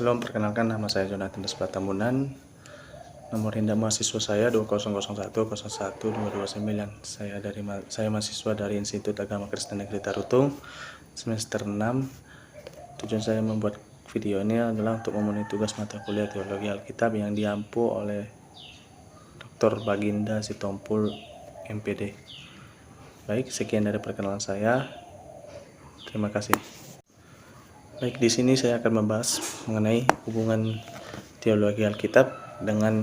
Shalom, perkenalkan nama saya Jonathan Despa Tambunan. Nomor induk mahasiswa saya 2001011229. Saya mahasiswa dari Institut Agama Kristen Negeri Tarutung, semester 6. Tujuan saya membuat video ini adalah untuk memenuhi tugas mata kuliah Teologi Alkitab yang diampu oleh Dr. Baginda Sitompul, MPD. Baik, sekian dari perkenalan saya. Terima kasih. Baik, di sini saya akan membahas mengenai hubungan teologi Alkitab dengan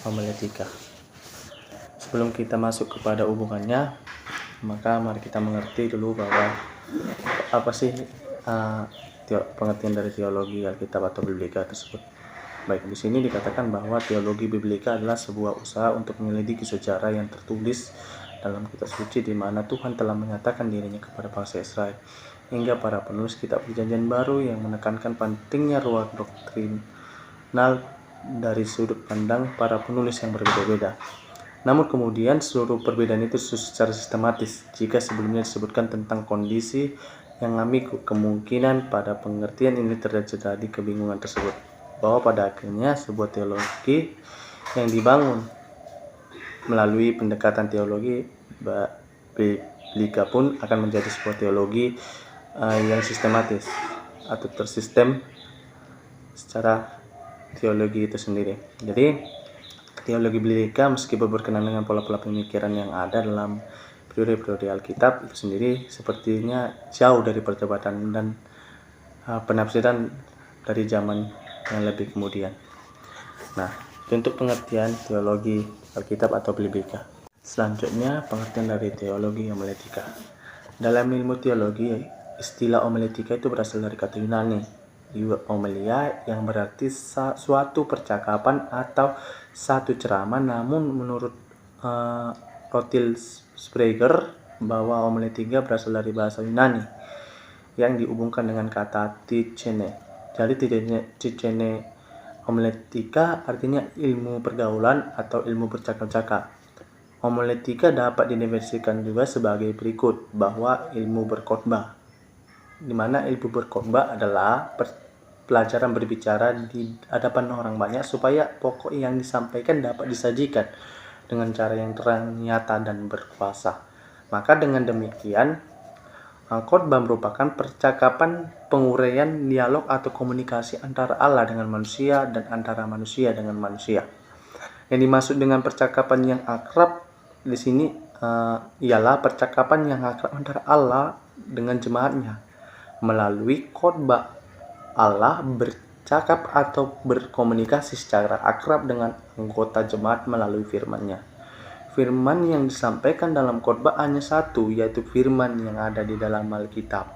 homiletika. Sebelum kita masuk kepada hubungannya, maka mari kita mengerti dulu bahwa apa sih pengertian dari teologi Alkitab atau Biblika tersebut. Baik, di sini dikatakan bahwa teologi Biblika adalah sebuah usaha untuk menyelidiki sejarah yang tertulis dalam kitab suci di mana Tuhan telah menyatakan dirinya kepada bangsa Israel, hingga para penulis kitab Perjanjian Baru yang menekankan pentingnya ruang doktrinal dari sudut pandang para penulis yang berbeda-beda. Namun kemudian seluruh perbedaan itu secara sistematis jika sebelumnya disebutkan tentang kondisi yang ambigu. Kemungkinan pada pengertian ini terjadi kebingungan tersebut, bahwa pada akhirnya sebuah teologi yang dibangun melalui pendekatan teologi Biblika pun akan menjadi sebuah teologi yang sistematis atau tersistem secara teologi itu sendiri. Jadi teologi Biblika meskipun berkenaan dengan pola-pola pemikiran yang ada dalam periode-periode Alkitab itu sendiri sepertinya jauh dari perdebatan dan penafsiran dari zaman yang lebih kemudian. Nah, untuk pengertian teologi Alkitab atau Biblika. Selanjutnya, pengertian dari teologi homiletika. Dalam ilmu teologi, istilah homiletika itu berasal dari kata Yunani homilia, yang berarti suatu percakapan atau satu ceramah. Namun menurut Rotil Sprager bahwa homiletika berasal dari bahasa Yunani yang dihubungkan dengan kata ticene. Jadi ticene homiletika artinya ilmu pergaulan atau ilmu bercakap-cakap. Homiletika dapat didefinisikan juga sebagai berikut, bahwa ilmu berkhotbah, di mana ilmu berkhotbah adalah pelajaran berbicara di hadapan orang banyak supaya pokok yang disampaikan dapat disajikan dengan cara yang terang, nyata, dan berkuasa. Maka dengan demikian, khotbah merupakan percakapan, penguraian, dialog atau komunikasi antara Allah dengan manusia dan antara manusia dengan manusia. Yang dimaksud dengan percakapan yang akrab di sini ialah percakapan yang akrab antara Allah dengan jemaatnya. Melalui khotbah, Allah bercakap atau berkomunikasi secara akrab dengan anggota jemaat melalui firman-Nya. Firman yang disampaikan dalam khotbah hanya satu, yaitu firman yang ada di dalam Alkitab.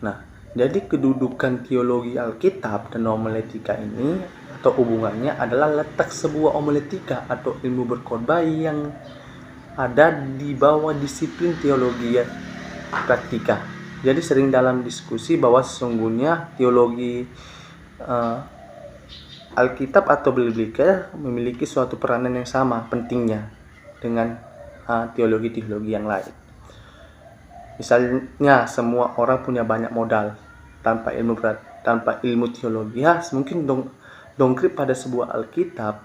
Nah, jadi kedudukan teologi Alkitab dan homiletika ini atau hubungannya adalah letak sebuah homiletika atau ilmu berkhotbah yang ada di bawah disiplin teologi praktika. Jadi sering dalam diskusi bahwa sesungguhnya teologi Alkitab atau Biblika memiliki suatu peranan yang sama pentingnya dengan teologi-teologi yang lain. Misalnya semua orang punya banyak modal, tanpa ilmu teologi mungkin dongkrit pada sebuah Alkitab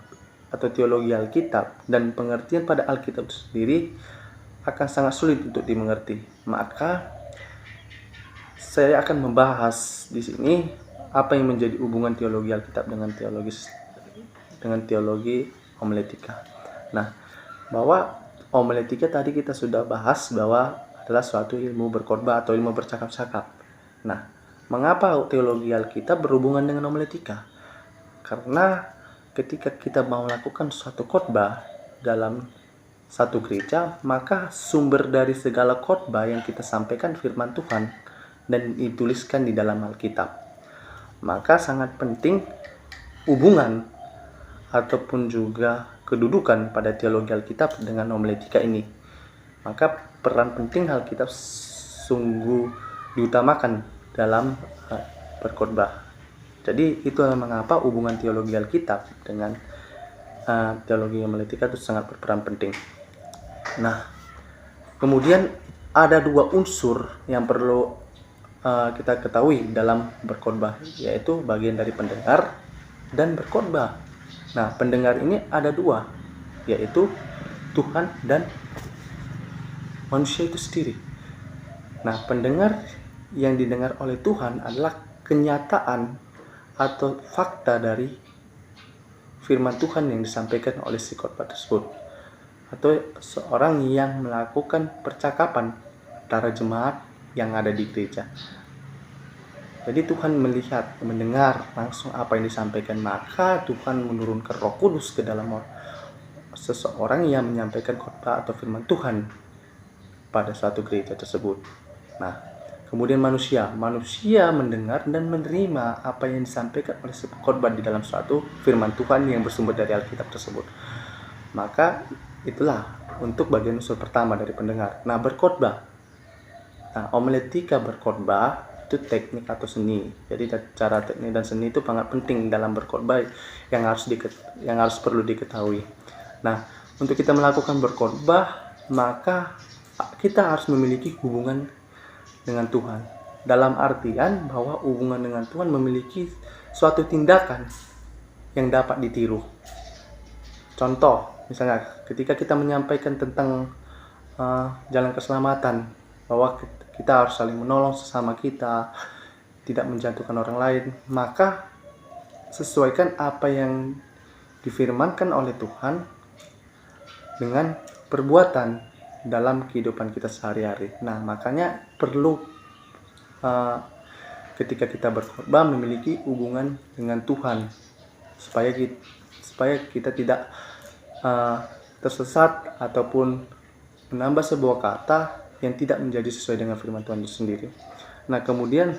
atau teologi Alkitab dan pengertian pada Alkitab itu sendiri akan sangat sulit untuk dimengerti. Maka saya akan membahas di sini apa yang menjadi hubungan teologi Alkitab dengan teologi homiletika. Nah, bahwa homiletika tadi kita sudah bahas bahwa adalah suatu ilmu berkhotbah atau ilmu bercakap-cakap. Nah, mengapa teologi Alkitab berhubungan dengan homiletika? Karena ketika kita mau melakukan suatu khotbah dalam satu gereja, maka sumber dari segala khotbah yang kita sampaikan firman Tuhan dan dituliskan di dalam Alkitab. Maka sangat penting hubungan ataupun juga kedudukan pada teologi Alkitab dengan homiletika ini. Maka peran penting Alkitab sungguh diutamakan dalam berkhotbah. Jadi itu mengapa hubungan teologi Alkitab dengan teologi homiletika itu sangat berperan penting. Nah, kemudian ada dua unsur yang perlu kita ketahui dalam berkhotbah, yaitu bagian dari pendengar dan berkhotbah. Nah, pendengar ini ada dua, yaitu Tuhan dan manusia itu sendiri. Nah, pendengar yang didengar oleh Tuhan adalah kenyataan atau fakta dari firman Tuhan yang disampaikan oleh si khotbah tersebut, atau seorang yang melakukan percakapan antara jemaat yang ada di gereja. Jadi Tuhan melihat, mendengar langsung apa yang disampaikan, maka Tuhan menurunkan Roh Kudus ke dalam seseorang yang menyampaikan khotbah atau firman Tuhan pada suatu gereja tersebut. Nah, kemudian manusia mendengar dan menerima apa yang disampaikan oleh khotbah di dalam suatu firman Tuhan yang bersumber dari Alkitab tersebut. Maka itulah untuk bagian unsur pertama dari pendengar. Nah, berkhotbah. Nah, homiletika berkhotbah itu teknik atau seni. Jadi cara teknik dan seni itu sangat penting dalam berkhotbah yang harus perlu diketahui. Nah, untuk kita melakukan berkhotbah, maka kita harus memiliki hubungan dengan Tuhan. Dalam artian bahwa hubungan dengan Tuhan memiliki suatu tindakan yang dapat ditiru. Contoh, misalnya ketika kita menyampaikan tentang jalan keselamatan, bahwa kita harus saling menolong sesama kita, tidak menjatuhkan orang lain, maka sesuaikan apa yang difirmankan oleh Tuhan dengan perbuatan dalam kehidupan kita sehari-hari. Nah, makanya perlu ketika kita berkhotbah memiliki hubungan dengan Tuhan, supaya kita tidak tersesat ataupun menambah sebuah kata yang tidak menjadi sesuai dengan firman Tuhan itu sendiri. Nah, kemudian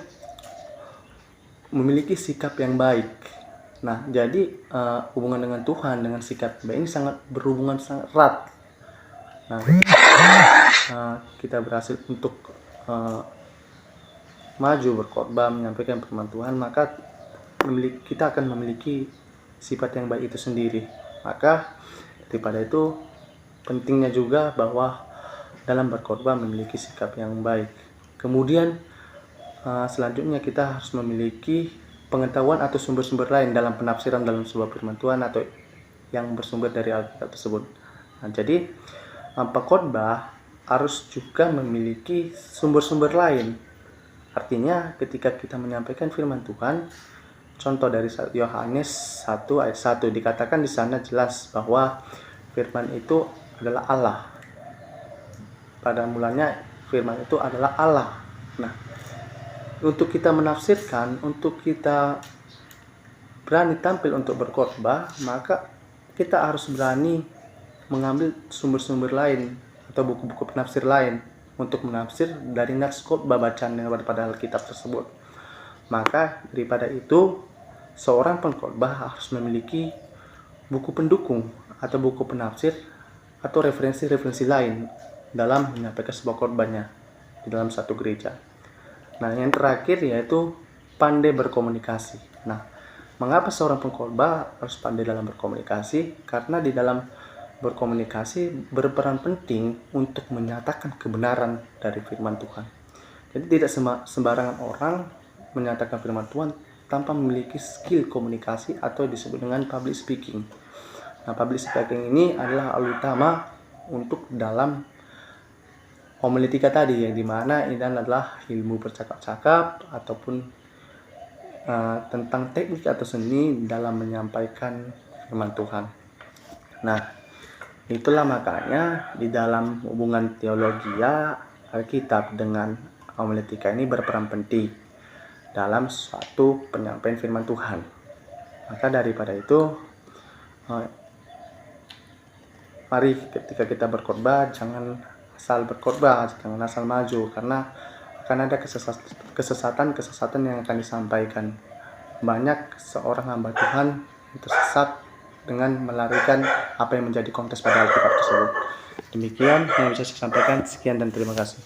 memiliki sikap yang baik. Nah, jadi hubungan dengan Tuhan dengan sikap baik ini sangat berhubungan sangat erat. Nah, kita berhasil untuk maju berkhotbah menyampaikan firman Tuhan, maka kita akan memiliki sifat yang baik itu sendiri. Maka daripada itu pentingnya juga bahwa dalam berkhotbah memiliki sikap yang baik. Kemudian selanjutnya kita harus memiliki pengetahuan atau sumber-sumber lain dalam penafsiran dalam sebuah firman Tuhan atau yang bersumber dari Alkitab tersebut. Nah, jadi pengkhotbah harus juga memiliki sumber-sumber lain. Artinya ketika kita menyampaikan firman Tuhan, contoh dari Yohanes 1 ayat 1 dikatakan di sana jelas bahwa firman itu adalah Allah. Pada mulanya firman itu adalah Allah. Nah, untuk kita menafsirkan, untuk kita berani tampil untuk berkhotbah, maka kita harus berani mengambil sumber-sumber lain atau buku-buku penafsir lain untuk menafsir dari nats khotbah bacaan yang pada Alkitab tersebut. Maka daripada itu, seorang pengkhotbah harus memiliki buku pendukung atau buku penafsir atau referensi-referensi lain dalam menyampaikan sebuah khotbahnya di dalam satu gereja. Nah, yang terakhir yaitu pandai berkomunikasi. Nah, mengapa seorang pengkhotbah harus pandai dalam berkomunikasi? Karena di dalam berkomunikasi berperan penting untuk menyatakan kebenaran dari firman Tuhan. Jadi tidak sembarangan orang menyatakan firman Tuhan tanpa memiliki skill komunikasi atau disebut dengan public speaking. Nah, public speaking ini adalah hal utama untuk dalam homiletika tadi, yang dimana ini adalah ilmu bercakap-cakap ataupun tentang teknik atau seni dalam menyampaikan firman Tuhan. Nah, itulah makanya di dalam hubungan teologia Alkitab dengan homiletika ini berperan penting dalam suatu penyampaian firman Tuhan. Maka daripada itu, mari ketika kita berkhotbah jangan asal berkhotbah, jangan asal maju, karena akan ada kesesatan yang akan disampaikan. Banyak seorang hamba Tuhan yang tersesat dengan melarikan apa yang menjadi konteks pada Alkitab tersebut. Demikian yang bisa saya sampaikan. Sekian dan terima kasih.